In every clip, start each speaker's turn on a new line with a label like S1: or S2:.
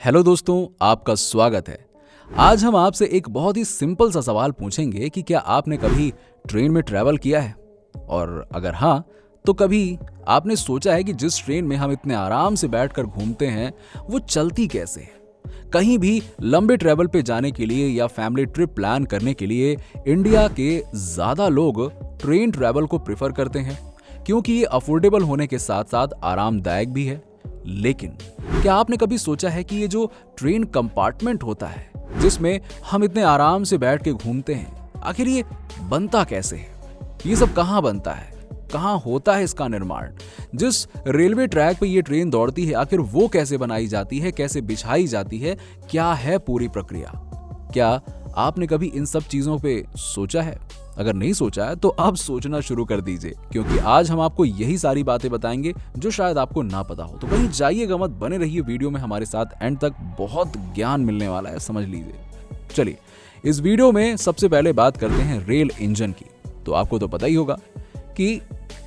S1: Hello दोस्तों, आपका स्वागत है। आज हम आपसे एक बहुत ही सिंपल सा सवाल पूछेंगे कि क्या आपने कभी ट्रेन में ट्रैवल किया है? और अगर हाँ, तो कभी आपने सोचा है कि जिस ट्रेन में हम इतने आराम से बैठकर घूमते हैं, वो चलती कैसे है? कहीं भी लंबे ट्रैवल पे जाने के लिए या फैमिली ट्रिप प्लान करने के लिए इंडिया के ज़्यादा लोग ट्रेन ट्रैवल को प्रेफर करते हैं, क्योंकि ये अफोर्डेबल होने के साथ साथ आरामदायक भी है। लेकिन क्या आपने कभी सोचा है कि ये जो ट्रेन कंपार्टमेंट होता है, जिसमें हम इतने आराम से बैठ के घूमते हैं, आखिर ये बनता कैसे है? ये सब कहाँ बनता है? कहाँ होता है इसका निर्माण? जिस रेलवे ट्रैक पे ये ट्रेन दौड़ती है, आखिर वो कैसे बनाई जाती है, कैसे बिछाई जाती है, क्या है पूरी प्रक्रिया? क्या आपने कभी इन सब चीजों पे सोचा है? अगर नहीं सोचा है तो अब सोचना शुरू कर दीजिए, क्योंकि आज हम आपको यही सारी बातें बताएंगे जो शायद आपको ना पता हो। तो कहीं जाइएगा मत, बने रहिए वीडियो में हमारे साथ, एंड तक बहुत ज्ञान मिलने वाला है, समझ लीजिए। चलिए, इस वीडियो में सबसे पहले बात करते हैं रेल इंजन की। तो आपको तो पता ही होगा कि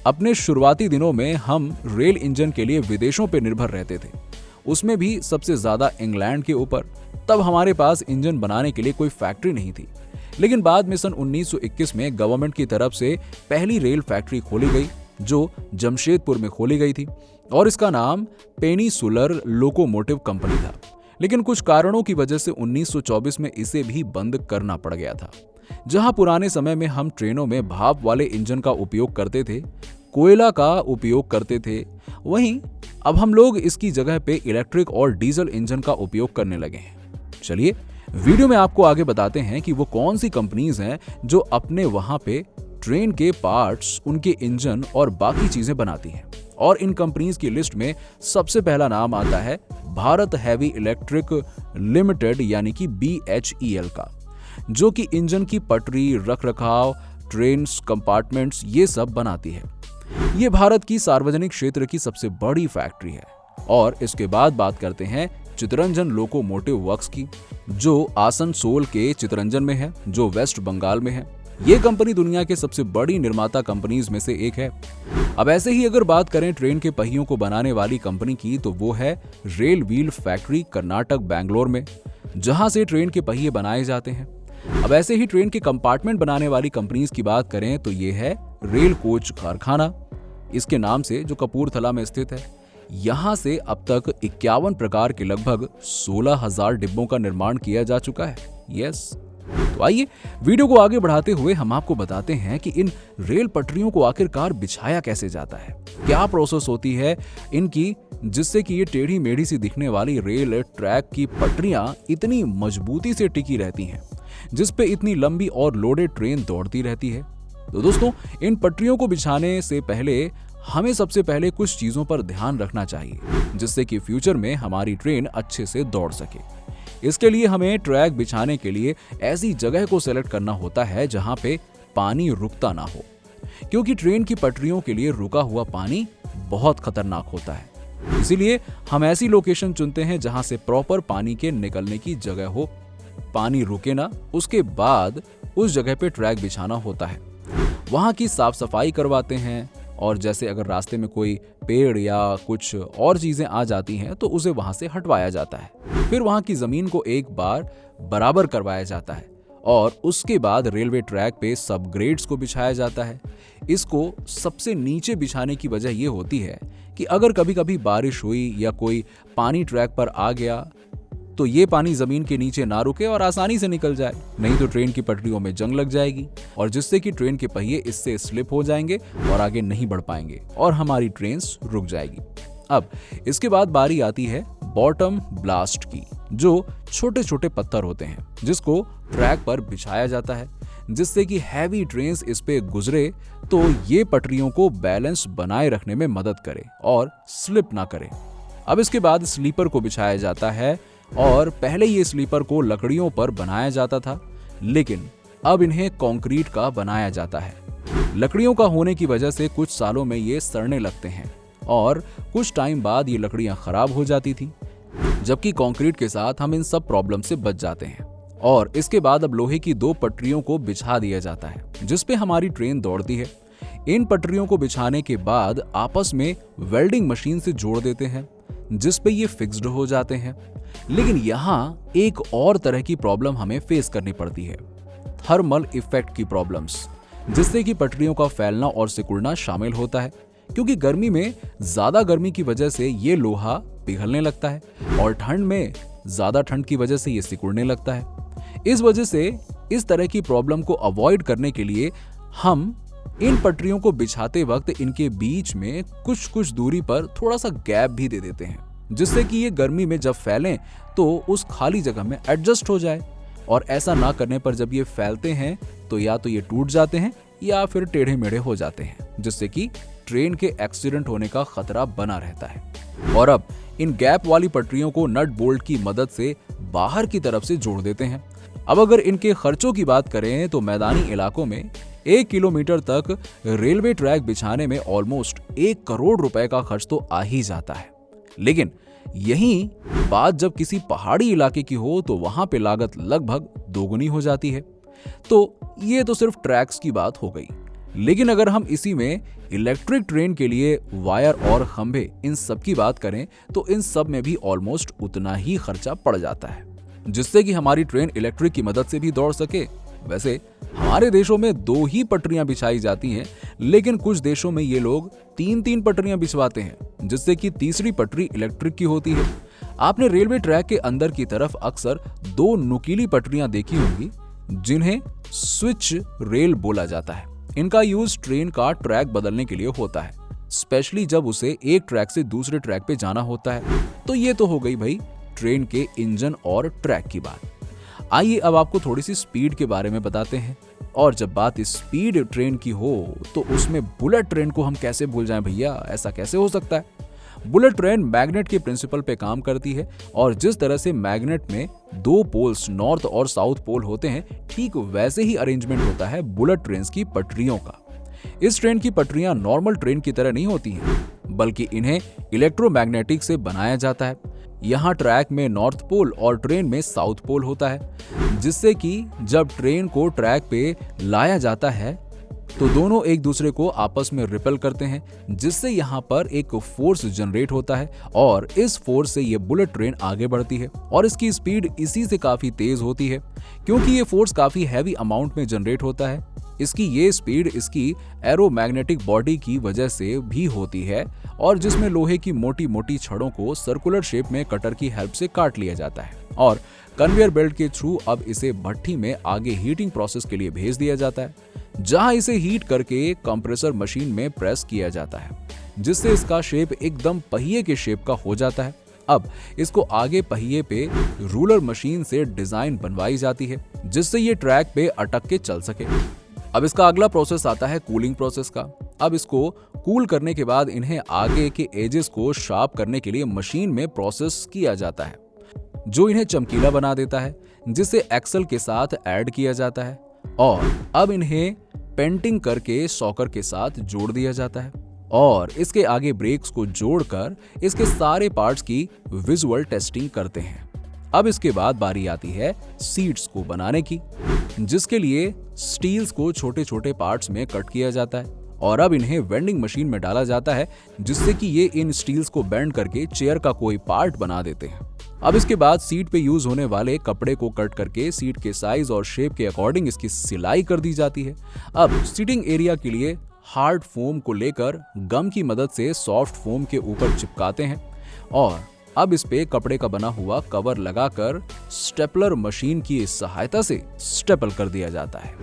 S1: अपने शुरुआती दिनों में हम रेल इंजन के लिए विदेशों पर निर्भर रहते थे, उसमें भी सबसे ज्यादा इंग्लैंड के ऊपर। तब हमारे पास इंजन बनाने के लिए कोई फैक्ट्री नहीं थी, लेकिन बाद में सन 1921 में गवर्नमेंट की तरफ से पहली रेल फैक्ट्री खोली गई, जो जमशेदपुर में खोली गई थी, और इसका नाम पेनिसुलर लोकोमोटिव कंपनी था। लेकिन कुछ कारणों की वजह से 1924 में इसे भी बंद करना पड़ गया था। जहां पुराने समय में हम ट्रेनों में भाप वाले इंजन का उपयोग करते थे, कोयला का उपयोग करते थे, वहीं अब हम लोग इसकी जगह पे इलेक्ट्रिक और डीजल इंजन का उपयोग करने लगे हैं। चलिए, वीडियो में आपको आगे बताते हैं कि वो कौन सी कंपनीज हैं जो अपने वहां पे ट्रेन के पार्ट्स, उनके इंजन और बाकी चीजें बनाती हैं। और इन कंपनीज की लिस्ट में सबसे पहला नाम आता है भारत हैवी इलेक्ट्रिक लिमिटेड, यानी कि BHEL का, जो कि इंजन की पटरी, रखरखाव, ट्रेन कंपार्टमेंट्स, ये सब बनाती है। ये भारत की सार्वजनिक क्षेत्र की सबसे बड़ी फैक्ट्री है। और इसके बाद बात करते हैं चितरंजन लोकोमोटिव वर्क्स की, जो आसनसोल के चितरंजन में है, जो वेस्ट बंगाल में है। ये कंपनी दुनिया के सबसे बड़ी निर्माता कंपनीज में से एक है। अब ऐसे ही अगर बात करें ट्रेन के पहियों को बनाने वाली कंपनी की, तो वो है rail wheel factory, Karnataka, Bangalore में, जहां से ट्रेन के पहिए बनाए जाते हैं। अब ऐसे ही ट्रेन के कंपार्टमेंट बनाने वाली कंपनीज की बात करें तो ये है रेल कोच कारखाना, इसके नाम से, जो कपूरथला में स्थित है। यहां से अब तक 51 प्रकार के लगभग 16,000 डिब्बों का निर्माण किया जा चुका है। यस, तो आइए वीडियो को आगे बढ़ाते हुए हम आपको बताते हैं कि इन रेल पटरियों को आखिरकार बिछाया कैसे जाता है, क्या प्रोसेस होती है इनकी, जिससे कि ये टेढ़ी मेढ़ी सी दिखने वाली रेल ट्रैक की पटरियां इतनी मजबूती से टिकी रहती हैं, जिस पे इतनी लंबी और लोडेड ट्रेन दौड़ती रहती है। तो दोस्तों, इन पटरियों को बिछाने से पहले हमें सबसे पहले कुछ चीजों पर ध्यान रखना चाहिए, जिससे कि फ्यूचर में हमारी ट्रेन अच्छे से दौड़ सके। इसके लिए हमें ट्रैक बिछाने के लिए ऐसी जगह को सेलेक्ट करना होता है जहां पे पानी रुकता ना हो, क्योंकि ट्रेन की पटरियों के लिए रुका हुआ पानी बहुत खतरनाक होता है। इसीलिए हम ऐसी लोकेशन चुनते हैं जहां से प्रॉपर पानी के निकलने की जगह हो, पानी रुके ना, उसके बाद उस जगह पे ट्रैक बिछाना होता है। वहां की साफ सफाई करवाते हैं, और जैसे अगर रास्ते में कोई पेड़ या कुछ और चीजें आ जाती हैं तो उसे वहां से हटवाया जाता है। फिर वहां की जमीन को एक बार बराबर करवाया जाता है, और उसके बाद रेलवे ट्रैक पे सब ग्रेड्स को बिछाया जाता है। इसको सबसे नीचे बिछाने की वजह यह होती है कि अगर कभी कभी बारिश हुई या कोई पानी ट्रैक पर आ गया, तो ये पानी जमीन के नीचे ना रुके और आसानी से निकल जाए, नहीं तो ट्रेन की पटरियों में जंग लग जाएगी, और जिससे कि ट्रेन के पहिए इससे स्लिप हो जाएंगे और आगे नहीं बढ़ पाएंगे और हमारी ट्रेन रुक जाएगी। अब इसके बाद बारी आती है बॉटम ब्लास्ट की, जो छोटे छोटे पत्थर होते हैं, जिसको ट्रैक पर बिछाया जाता है, जिससे कि हैवी ट्रेन इस पे गुजरे तो ये पटरियों को बैलेंस बनाए रखने में मदद करे और स्लिप ना करे। अब इसके बाद स्लीपर को बिछाया जाता है, और पहले ये स्लीपर को लकड़ियों पर बनाया जाता था, लेकिन अब इन्हें कंक्रीट का बनाया जाता है। लकड़ियों का होने की वजह से कुछ सालों में ये सड़ने लगते हैं, और कुछ टाइम बाद ये लकड़ियां खराब हो जाती थी, जबकि कंक्रीट के साथ हम इन सब प्रॉब्लम से बच जाते हैं। और इसके बाद अब लोहे की 2 पटरियों को बिछा दिया जाता है, जिस पे हमारी ट्रेन दौड़ती है। इन पटरियों को बिछाने के बाद आपस में वेल्डिंग मशीन से जोड़ देते हैं, जिस पे ये फिक्स्ड हो जाते हैं। लेकिन यहाँ एक और तरह की प्रॉब्लम हमें फेस करनी पड़ती है, थर्मल इफेक्ट की प्रॉब्लम्स, जिससे कि पटरियों का फैलना और सिकुड़ना शामिल होता है, क्योंकि गर्मी में ज्यादा गर्मी की वजह से ये लोहा पिघलने लगता है और ठंड में ज्यादा ठंड की वजह से ये सिकुड़ने लगता है। इस वजह से इस तरह की प्रॉब्लम को अवॉइड करने के लिए हम इन पटरियों को बिछाते वक्त इनके बीच में कुछ कुछ दूरी पर थोड़ा सा गैप भी दे देते हैं, जिससे कि ये गर्मी में जब फैलें तो उस खाली जगह में एडजस्ट हो जाए। और ऐसा ना करने पर जब ये फैलते हैं तो या तो ये टूट जाते हैं या फिर टेढ़े मेढ़े हो जाते हैं, जिससे कि ट्रेन के एक्सीडेंट होने का खतरा बना रहता है। और अब इन गैप वाली पटरियों को नट बोल्ट की मदद से बाहर की तरफ से जोड़ देते हैं। अब अगर इनके खर्चों की बात करें तो मैदानी इलाकों में 1 किलोमीटर तक रेलवे ट्रैक बिछाने में ऑलमोस्ट 1 करोड़ रुपए का खर्च तो आ ही जाता है। लेकिन यही बात जब किसी पहाड़ी इलाके की हो तो वहां पे लागत लगभग दोगुनी हो जाती है। तो ये तो सिर्फ ट्रैक्स की बात हो गई, लेकिन अगर हम इसी में इलेक्ट्रिक ट्रेन के लिए वायर और खंभे इन सब की बात करें तो इन सब में भी ऑलमोस्ट उतना ही खर्चा पड़ जाता है, जिससे कि हमारी ट्रेन इलेक्ट्रिक की मदद से भी दौड़ सके। वैसे हमारे देशों में 2 ही पटरियां बिछाई जाती हैं, लेकिन कुछ देशों में ये लोग 3-3 पटरियां बिछवाते हैं, जिससे कि तीसरी पटरी इलेक्ट्रिक की होती है। आपने रेलवे ट्रैक के अंदर की तरफ अक्सर 2 नुकीली पटरियां देखी होंगी, जिन्हें स्विच रेल बोला जाता है। इनका यूज ट्रेन का ट्रैक बदलने के लिए होता है, स्पेशली जब उसे एक ट्रैक से दूसरे ट्रैक पे जाना होता है। तो ये तो हो गई भाई ट्रेन के इंजन और ट्रैक की बात। आइए अब आपको थोड़ी सी स्पीड के बारे में बताते हैं। और जब बात स्पीड ट्रेन की हो तो उसमें बुलेट ट्रेन को हम कैसे भूल जाएं भैया, ऐसा कैसे हो सकता है। बुलेट ट्रेन मैग्नेट के प्रिंसिपल पे काम करती है और जिस तरह से मैग्नेट में 2 पोल्स नॉर्थ और साउथ पोल होते हैं, ठीक वैसे ही अरेंजमेंट होता है बुलेट ट्रेन की पटरियों का। इस ट्रेन की पटरियां नॉर्मल ट्रेन की तरह नहीं होती हैं, बल्कि इन्हें इलेक्ट्रोमैग्नेटिक से बनाया जाता है। यहाँ ट्रैक में नॉर्थ पोल और ट्रेन में साउथ पोल होता है, जिससे कि जब ट्रेन को ट्रैक पे लाया जाता है तो दोनों एक दूसरे को आपस में रिपेल करते हैं, जिससे यहाँ पर एक फोर्स जनरेट होता है और इस फोर्स से ये बुलेट ट्रेन आगे बढ़ती है। और इसकी स्पीड इसी से काफी तेज होती है, क्योंकि ये फोर्स काफी हैवी अमाउंट में जनरेट होता है। इसकी ये स्पीड इसकी एरोमैग्नेटिक बॉडी की वजह से भी होती है, और जिसमें लोहे की मोटी मोटी छड़ों को सर्कुलर शेप में कटर की हेल्प से काट लिया जाता है और कन्वेयर बेल्ट के थ्रू अब इसे भट्ठी में आगे हीटिंग प्रोसेस के लिए भेज दिया जाता है, जहां इसे हीट करके कंप्रेसर मशीन में प्रेस किया जाता है, जिससे इसका शेप एकदम पहिए के शेप का हो जाता है। अब इसको आगे पहिए पे रूलर मशीन से डिजाइन बनवाई जाती है, जिससे ये ट्रैक पे अटक के चल सके। अब इसका अगला प्रोसेस आता है कूलिंग प्रोसेस का। अब इसको कूल करने के बाद इन्हें आगे के एजेस को शार्प करने के लिए मशीन में प्रोसेस किया जाता है, जो इन्हें चमकीला बना देता है, जिसे एक्सल के साथ ऐड किया जाता है और अब इन्हें पेंटिंग करके सॉकर के साथ जोड़ दिया जाता है और इसके आगे ब्रेक्स को जोड़कर इसके सारे पार्ट्स की विजुअल टेस्टिंग करते हैं। अब इसके बाद बारी आती है सीट्स को बनाने की, जिसके लिए स्टील्स को छोटे छोटे पार्ट्स में कट किया जाता है और अब इन्हें वेंडिंग मशीन में डाला जाता है, जिससे कि ये इन स्टील्स को बेंड करके चेयर का कोई पार्ट बना देते हैं। अब इसके बाद सीट पे यूज होने वाले कपड़े को कट करके सीट के साइज और शेप के अकॉर्डिंग इसकी सिलाई कर दी जाती है। अब सीटिंग एरिया के लिए हार्ड फोम को लेकर गम की मदद से सॉफ्ट फोम के ऊपर चिपकाते हैं और अब इस पे कपड़े का बना हुआ कवर लगाकर स्टेपलर मशीन की सहायता से स्टेपल कर दिया जाता है।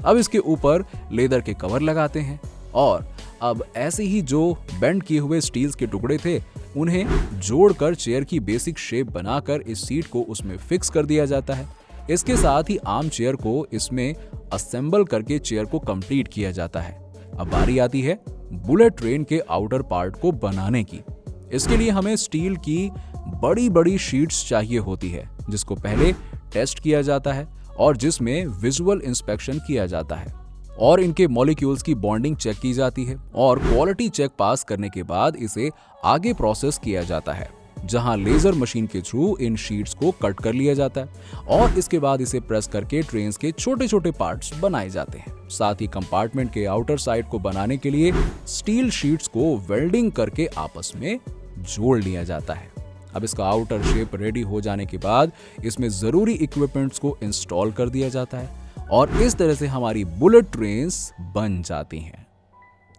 S1: अब इसके ऊपर लेदर के कवर लगाते हैं और अब ऐसे ही जो बेंड किए हुए स्टील्स के टुकड़े थे उन्हें जोड़कर चेयर की बेसिक शेप बनाकर इस सीट को उसमें फिक्स कर दिया जाता है। इसके साथ ही आर्म चेयर को इसमें असेंबल करके चेयर को कंप्लीट किया जाता है। अब बारी आती है बुलेट ट्रेन के आउटर पार्ट को बनाने की। इसके लिए हमें स्टील की बड़ी बड़ी शीट्स चाहिए होती है, जिसको पहले टेस्ट किया जाता है और जिसमें विजुअल इंस्पेक्शन किया जाता है और इनके मॉलिक्यूल्स की बॉन्डिंग चेक की जाती है और क्वालिटी चेक पास करने के बाद इसे आगे प्रोसेस किया जाता है, जहां लेजर मशीन के थ्रू इन शीट्स को कट कर लिया जाता है और इसके बाद इसे प्रेस करके ट्रेन के छोटे छोटे पार्ट्स बनाए जाते हैं। साथ ही कंपार्टमेंट के आउटर साइड को बनाने के लिए स्टील शीट्स को वेल्डिंग करके आपस में जोड़ लिया जाता है। अब इसका आउटर शेप रेडी हो जाने के बाद इसमें ज़रूरी इक्विपमेंट्स को इंस्टॉल कर दिया जाता है और इस तरह से हमारी बुलेट ट्रेन्स बन जाती हैं।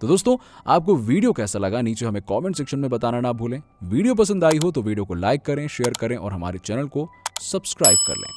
S1: तो दोस्तों, आपको वीडियो कैसा लगा नीचे हमें कमेंट सेक्शन में बताना ना भूलें। वीडियो पसंद आई हो तो वीडियो को लाइक करें, शेयर करें और हमारे चैनल को सब्सक्राइब कर लें।